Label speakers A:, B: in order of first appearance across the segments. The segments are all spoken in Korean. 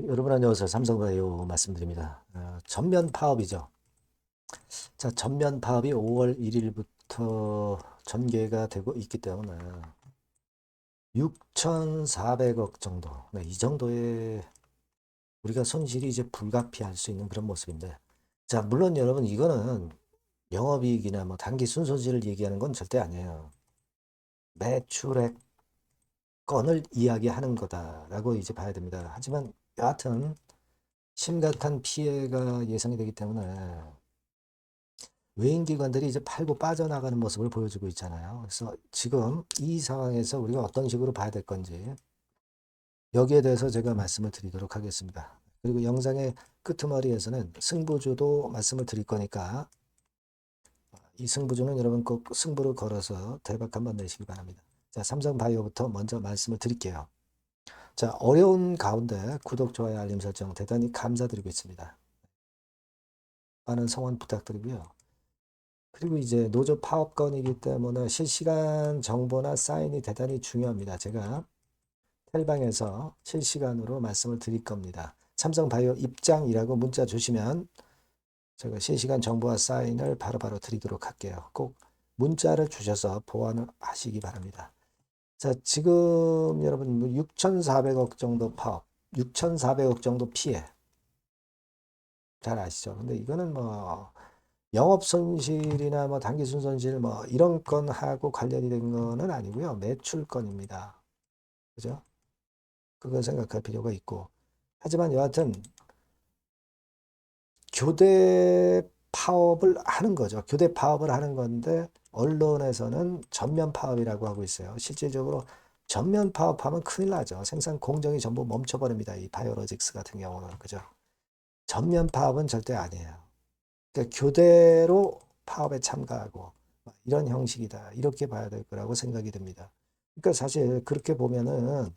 A: 여러분 안녕하세요. 삼성바이오 말씀드립니다. 전면 파업이죠. 자, 전면 파업이 5월 1일부터 전개가 되고 있기 때문에 6,400억 정도, 네, 이 정도의 우리가 손실이 이제 불가피할 수 있는 그런 모습인데, 자, 물론 여러분 이거는 영업이익이나 뭐 단기 순손실을 얘기하는 건 절대 아니에요. 매출액 건을 이야기하는 거다라고 이제 봐야 됩니다. 하지만 여하튼 심각한 피해가 예상이 되기 때문에 외인 기관들이 이제 팔고 빠져나가는 모습을 보여주고 있잖아요. 그래서 지금 이 상황에서 우리가 어떤 식으로 봐야 될 건지 여기에 대해서 제가 말씀을 드리도록 하겠습니다. 그리고 영상의 끄트머리에서는 승부주도 말씀을 드릴 거니까 이 승부주는 여러분 꼭 승부를 걸어서 대박 한번 내시기 바랍니다. 자, 삼성바이오부터 먼저 말씀을 드릴게요. 자, 어려운 가운데 구독, 좋아요, 알림 설정 대단히 감사드리고 있습니다. 많은 성원 부탁드리고요. 그리고 이제 노조 파업건이기 때문에 실시간 정보나 사인이 대단히 중요합니다. 제가 텔방에서 실시간으로 말씀을 드릴 겁니다. 삼성바이오 입장이라고 문자 주시면 제가 실시간 정보와 사인을 바로바로 드리도록 할게요. 꼭 문자를 주셔서 보완을 하시기 바랍니다. 자, 지금 여러분 6,400억 정도 파업, 6,400억 정도 피해 잘 아시죠? 근데 이거는 뭐 영업 손실이나 뭐 단기 순손실 뭐 이런 건하고 관련이 된 거는 아니고요. 매출 건입니다. 그죠? 그걸 생각할 필요가 있고. 하지만 여하튼 교대 파업을 하는 거죠. 교대 파업을 하는 건데 언론에서는 전면 파업이라고 하고 있어요. 실질적으로 전면 파업하면 큰일 나죠. 생산 공정이 전부 멈춰버립니다. 이 바이오로직스 같은 경우는. 그죠? 전면 파업은 절대 아니에요. 그러니까 교대로 파업에 참가하고 이런 형식이다. 이렇게 봐야 될 거라고 생각이 듭니다. 그러니까 사실 그렇게 보면은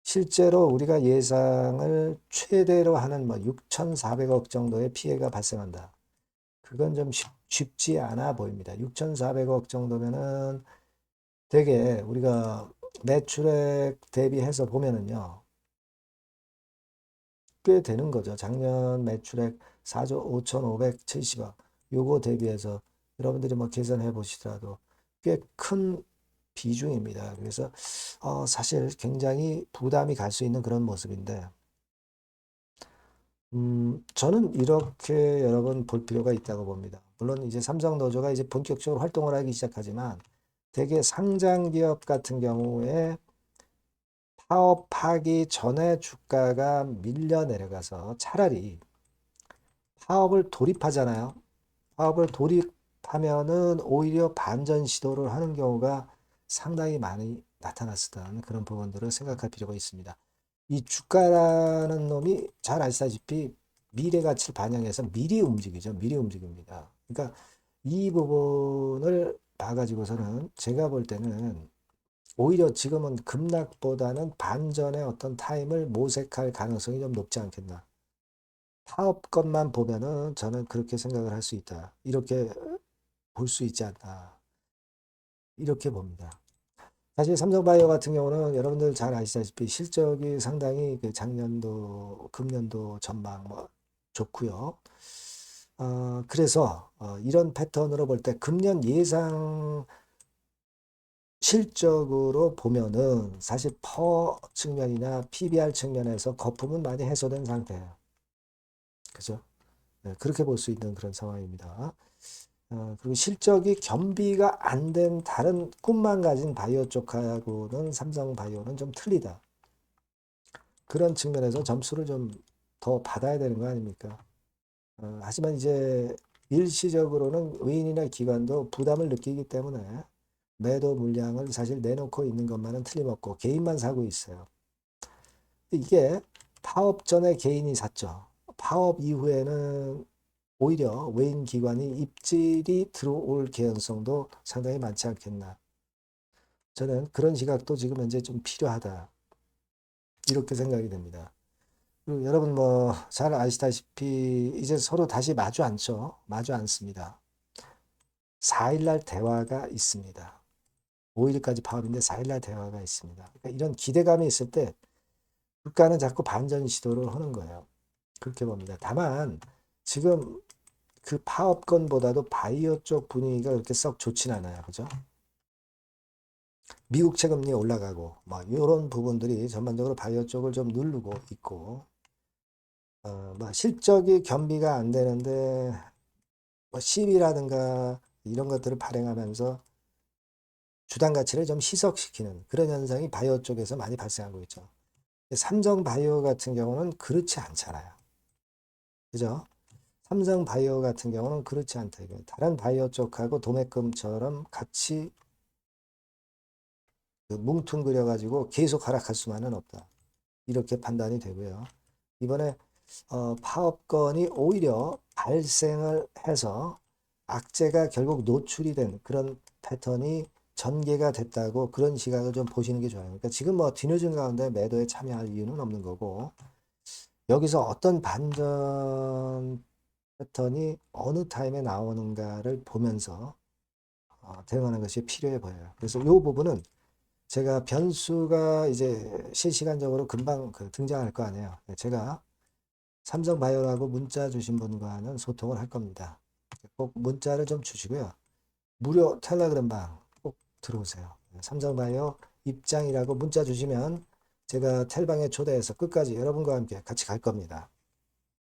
A: 실제로 우리가 예상을 최대로 하는 뭐 6,400억 정도의 피해가 발생한다. 그건 좀 쉽지 않아 보입니다. 6,400억 정도면은 되게 우리가 매출액 대비해서 보면은요. 꽤 되는 거죠. 작년 매출액 4조 5,570억. 요거 대비해서 여러분들이 뭐 계산해 보시더라도 꽤 큰 비중입니다. 그래서 사실 굉장히 부담이 갈 수 있는 그런 모습인데 저는 이렇게 여러분 볼 필요가 있다고 봅니다. 물론 이제 삼성노조가 이제 본격적으로 활동을 하기 시작하지만 대개 상장 기업 같은 경우에 파업하기 전에 주가가 밀려 내려가서 차라리 파업을 돌입하잖아요. 파업을 돌입하면은 오히려 반전 시도를 하는 경우가 상당히 많이 나타났었다는 그런 부분들을 생각할 필요가 있습니다. 이 주가라는 놈이 잘 아시다시피 미래 가치를 반영해서 미리 움직이죠. 미리 움직입니다. 그러니까 이 부분을 봐가지고서는 제가 볼 때는 오히려 지금은 급락보다는 반전의 어떤 타임을 모색할 가능성이 좀 높지 않겠나. 파업 것만 보면은 저는 그렇게 생각을 할 수 있다. 이렇게 볼 수 있지 않나. 이렇게 봅니다. 사실 삼성바이오 같은 경우는 여러분들 잘 아시다시피 실적이 상당히 그 작년도, 금년도 전망 뭐 좋고요. 그래서 이런 패턴으로 볼 때 금년 예상 실적으로 보면은 사실 퍼 측면이나 PBR 측면에서 거품은 많이 해소된 상태예요. 그죠? 네, 그렇게 볼 수 있는 그런 상황입니다. 그리고 실적이 겸비가 안 된 다른 꿈만 가진 바이오 쪽하고는 삼성 바이오는 좀 틀리다. 그런 측면에서 점수를 좀 더 받아야 되는 거 아닙니까? 하지만 이제 일시적으로는 의인이나 기관도 부담을 느끼기 때문에 매도 물량을 사실 내놓고 있는 것만은 틀림없고 개인만 사고 있어요. 이게 파업 전에 개인이 샀죠. 파업 이후에는 오히려 외인 기관이 입질이 들어올 개연성도 상당히 많지 않겠나. 저는 그런 시각도 지금 현재 좀 필요하다. 이렇게 생각이 됩니다. 그리고 여러분 뭐 잘 아시다시피 이제 서로 다시 마주 앉죠. 마주 앉습니다. 4일날 대화가 있습니다. 5일까지 파업인데 4일날 대화가 있습니다. 그러니까 이런 기대감이 있을 때 주가는 자꾸 반전 시도를 하는 거예요. 그렇게 봅니다. 다만 지금 그 파업권보다도 바이오 쪽 분위기가 그렇게 썩 좋진 않아요. 그죠? 미국 채금리 올라가고 뭐 이런 부분들이 전반적으로 바이오 쪽을 좀 누르고 있고 뭐 실적이 겸비가 안 되는데 뭐 시비라든가 이런 것들을 발행하면서 주당 가치를 좀 희석시키는 그런 현상이 바이오 쪽에서 많이 발생하고 있죠. 삼성 바이오 같은 경우는 그렇지 않잖아요. 그죠? 삼성 바이오 같은 경우는 그렇지 않다. 이거 다른 바이오 쪽하고 도매금처럼 같이 그 뭉퉁그려 가지고 계속 하락할 수만은 없다. 이렇게 판단이 되고요. 이번에 파업권이 오히려 발생을 해서 악재가 결국 노출이 된 그런 패턴이 전개가 됐다고 그런 시각을 좀 보시는 게 좋아요. 그러니까 지금 뭐 뒤늦은 가운데 매도에 참여할 이유는 없는 거고 여기서 어떤 반전 패턴이 어느 타임에 나오는가를 보면서 대응하는 것이 필요해 보여요. 그래서 이 부분은 제가 변수가 이제 실시간적으로 금방 등장할 거 아니에요. 제가 삼성바이오라고 문자 주신 분과는 소통을 할 겁니다. 꼭 문자를 좀 주시고요. 무료 텔레그램 방 꼭 들어오세요. 삼성바이오 입장이라고 문자 주시면 제가 텔방에 초대해서 끝까지 여러분과 함께 같이 갈 겁니다.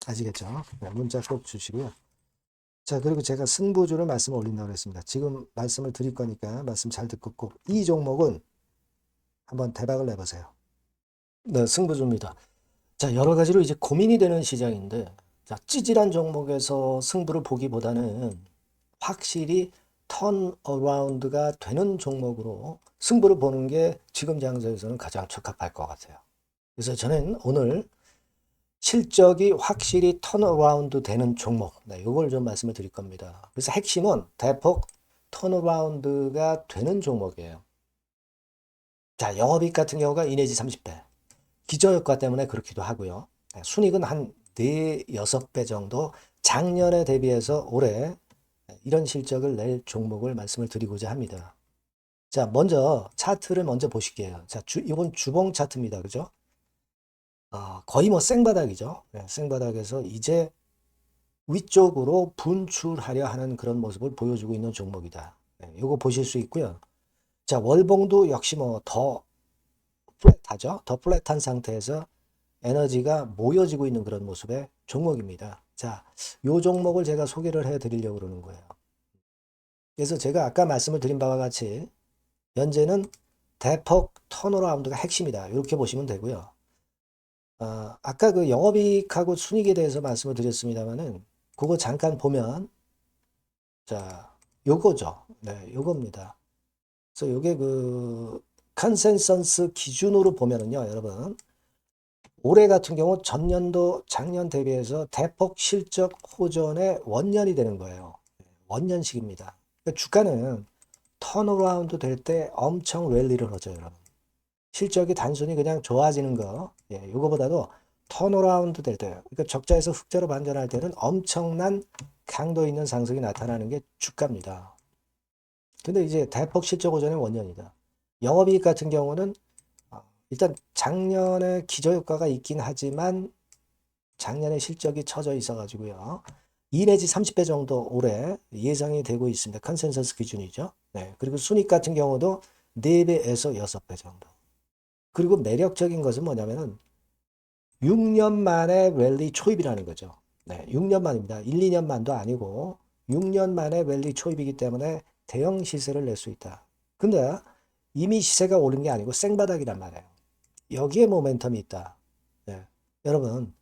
A: 아시겠죠? 문자 꼭 주시고요. 자, 그리고 제가 승부주를 말씀을 올린다고 했습니다. 지금 말씀을 드릴 거니까 말씀 잘 듣고 꼭 이 종목은 한번 대박을 내보세요. 네, 승부주입니다. 자, 여러 가지로 이제 고민이 되는 시장인데, 자, 찌질한 종목에서 승부를 보기보다는 확실히 턴어라운드가 되는 종목으로 승부를 보는 게 지금 장세에서는 가장 적합할 것 같아요. 그래서 저는 오늘 실적이 확실히 턴어라운드 되는 종목, 네, 이걸 좀 말씀을 드릴 겁니다. 그래서 핵심은 대폭 턴어라운드가 되는 종목이에요. 자, 영업이익 같은 경우가 2 내지 30배. 기저효과 때문에 그렇기도 하고요. 순이익은 한 4, 6배 정도 작년에 대비해서 올해 이런 실적을 낼 종목을 말씀을 드리고자 합니다. 자, 먼저 차트를 먼저 보실게요. 자, 이건 주봉 차트입니다. 그죠? 거의 뭐 생바닥이죠. 네, 생바닥에서 이제 위쪽으로 분출하려 하는 그런 모습을 보여주고 있는 종목이다. 네, 이거 보실 수 있고요. 자, 월봉도 역시 뭐 더 플랫하죠. 더 플랫한 상태에서 에너지가 모여지고 있는 그런 모습의 종목입니다. 자, 요 종목을 제가 소개를 해 드리려고 그러는 거예요. 그래서 제가 아까 말씀을 드린 바와 같이 현재는 대폭 턴어라운드가 핵심이다. 이렇게 보시면 되고요. 아까 그 영업이익하고 순이익에 대해서 말씀을 드렸습니다만은 그거 잠깐 보면 자, 요거죠. 네, 요겁니다. 그래서 요게 그 컨센서스 기준으로 보면은요, 여러분. 올해 같은 경우 전년도 작년 대비해서 대폭 실적 호전의 원년이 되는 거예요. 원년식입니다. 그러니까 주가는 턴어라운드 될 때 엄청 랠리를 하죠, 여러분. 실적이 단순히 그냥 좋아지는 거, 이거보다도 턴어라운드 될 때, 그러니까 적자에서 흑자로 반전할 때는 엄청난 강도 있는 상승이 나타나는 게 주가입니다. 근데 이제 대폭 실적 호전의 원년이다. 영업이익 같은 경우는 일단 작년에 기저효과가 있긴 하지만 작년에 실적이 처져 있어 가지고요. 2 내지 30배 정도 올해 예상이 되고 있습니다. 컨센서스 기준이죠. 네. 그리고 순익 같은 경우도 4배에서 6배 정도. 그리고 매력적인 것은 뭐냐면은 6년 만에 랠리 초입이라는 거죠. 네. 6년 만입니다. 1, 2년 만도 아니고 6년 만에 랠리 초입이기 때문에 대형 시세를 낼 수 있다. 근데 이미 시세가 오른 게 아니고 생바닥이란 말이에요. 여기에 모멘텀이 있다. 네. 여러분,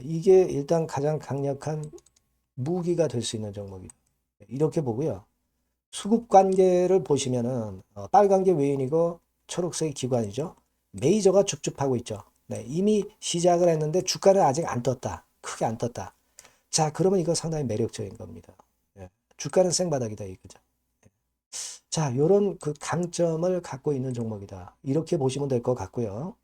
A: 이게 일단 가장 강력한 무기가 될 수 있는 종목이다. 이렇게 보고요. 수급 관계를 보시면은 빨간 게 외인이고 초록색이 기관이죠. 메이저가 줍줍하고 있죠. 네, 이미 시작을 했는데 주가는 아직 안 떴다. 크게 안 떴다. 자, 그러면 이거 상당히 매력적인 겁니다. 네, 주가는 생바닥이다 이거죠. 자, 요런 그 강점을 갖고 있는 종목이다. 이렇게 보시면 될 것 같고요.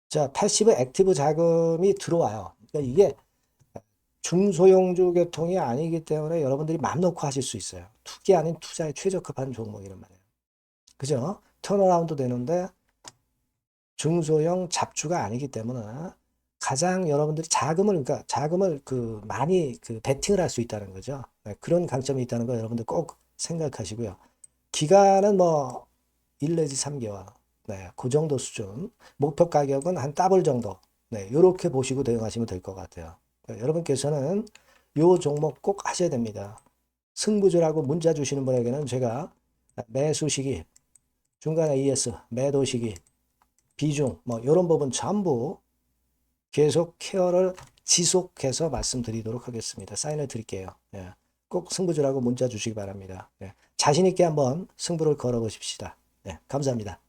A: 자, 패시브 액티브 자금이 들어와요. 그러니까 이게 중소형주 계통이 아니기 때문에 여러분들이 맘 놓고 하실 수 있어요. 투기 아닌 투자에 최적합한 종목이란 말이에요. 그죠? 턴어라운드 되는데 중소형 잡주가 아니기 때문에 가장 여러분들이 자금을 그 많이 그 베팅을 할 수 있다는 거죠. 네, 그런 강점이 있다는 거 여러분들 꼭 생각하시고요. 기간은 뭐 1 내지 3개월. 네, 그 정도 수준. 목표 가격은 한 더블 정도. 네, 요렇게 보시고 대응하시면 될 것 같아요. 여러분께서는 요 종목 꼭 하셔야 됩니다. 승부주라고 문자 주시는 분에게는 제가 매수 시기, 중간에 ES, 매도 시기, 비중, 뭐 이런 부분 전부 계속 케어를 지속해서 말씀드리도록 하겠습니다. 사인을 드릴게요. 예. 꼭 승부주라고 문자 주시기 바랍니다. 예. 자신 있게 한번 승부를 걸어 보십시다. 예. 감사합니다.